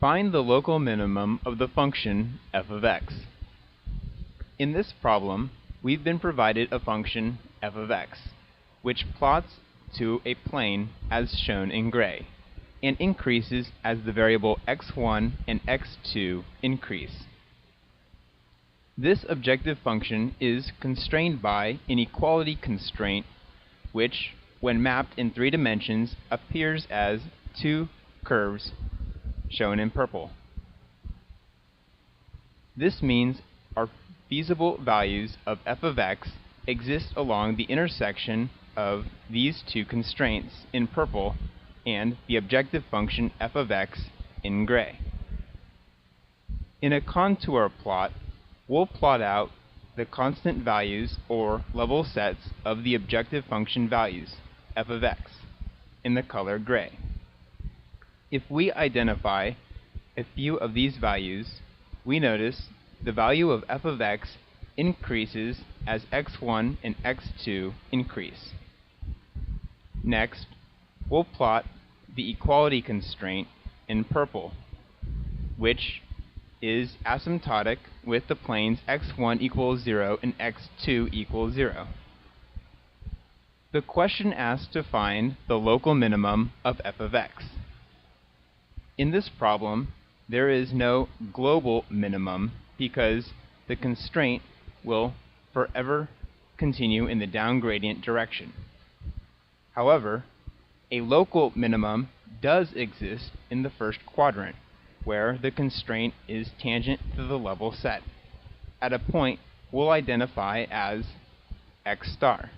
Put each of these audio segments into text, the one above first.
Find the local minimum of the function f of x. In this problem, we've been provided a function f of x, which plots to a plane as shown in gray, and increases as the variable x1 and x2 increase. This objective function is constrained by an equality constraint, which, when mapped in 3 dimensions, appears as two curves shown in purple. This means our feasible values of f of x exist along the intersection of these two constraints in purple and the objective function f of x in gray. In a contour plot, we'll plot out the constant values or level sets of the objective function values, f of x, in the color gray. If we identify a few of these values, we notice the value of f of x increases as x1 and x2 increase. Next, we'll plot the equality constraint in purple, which is asymptotic with the planes x1 equals 0 and x2 equals 0. The question asks to find the local minimum of f of x. In this problem, there is no global minimum because the constraint will forever continue in the down gradient direction. However, a local minimum does exist in the first quadrant, where the constraint is tangent to the level set, at a point we'll identify as x star.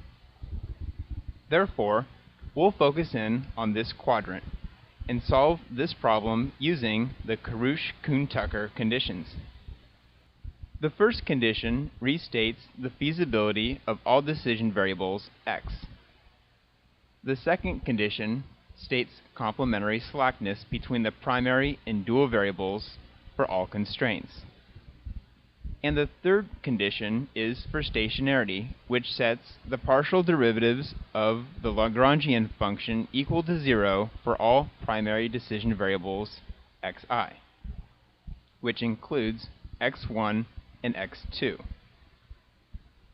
Therefore, we'll focus in on this quadrant and solve this problem using the Karush-Kuhn-Tucker conditions. The first condition restates the feasibility of all decision variables x. The second condition states complementary slackness between the primary and dual variables for all constraints. And the third condition is for stationarity, which sets the partial derivatives of the Lagrangian function equal to 0 for all primary decision variables xi, which includes x1 and x2.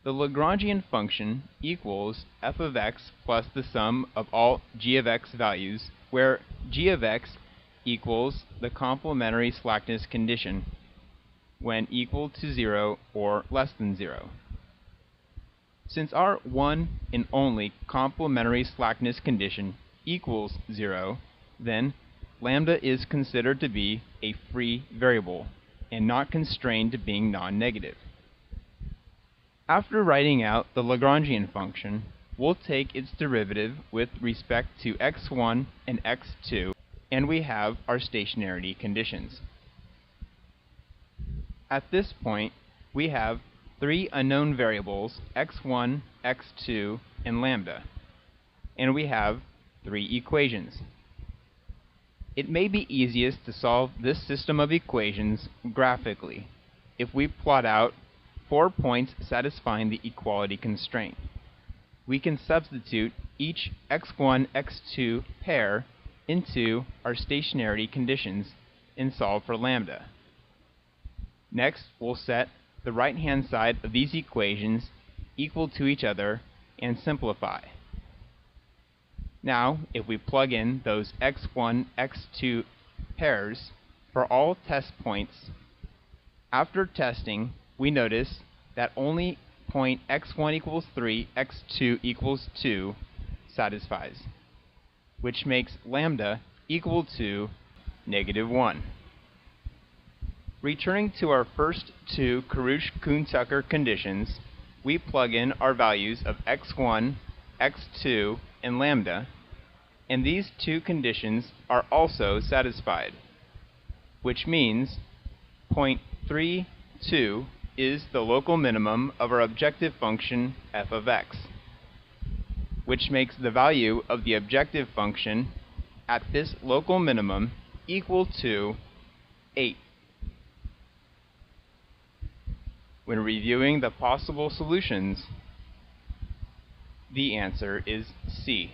The Lagrangian function equals f of x plus the sum of all g of x values, where g of x equals the complementary slackness condition when equal to 0 or less than 0. Since our one and only complementary slackness condition equals 0, then lambda is considered to be a free variable and not constrained to being non-negative. After writing out the Lagrangian function, we'll take its derivative with respect to x1 and x2, and we have our stationarity conditions. At this point, we have 3 unknown variables, x1, x2, and lambda, and we have 3 equations. It may be easiest to solve this system of equations graphically if we plot out 4 points satisfying the equality constraint. We can substitute each x1, x2 pair into our stationarity conditions and solve for lambda. Next, we'll set the right-hand side of these equations equal to each other and simplify. Now, if we plug in those x1, x2 pairs for all test points, after testing, we notice that only point x1 equals 3, x2 equals 2 satisfies, which makes lambda equal to -1. Returning to our first 2 Karush-Kuhn-Tucker conditions, we plug in our values of x1, x2, and lambda, and these 2 conditions are also satisfied, which means point 32 is the local minimum of our objective function f of x, which makes the value of the objective function at this local minimum equal to 8. When reviewing the possible solutions, the answer is C.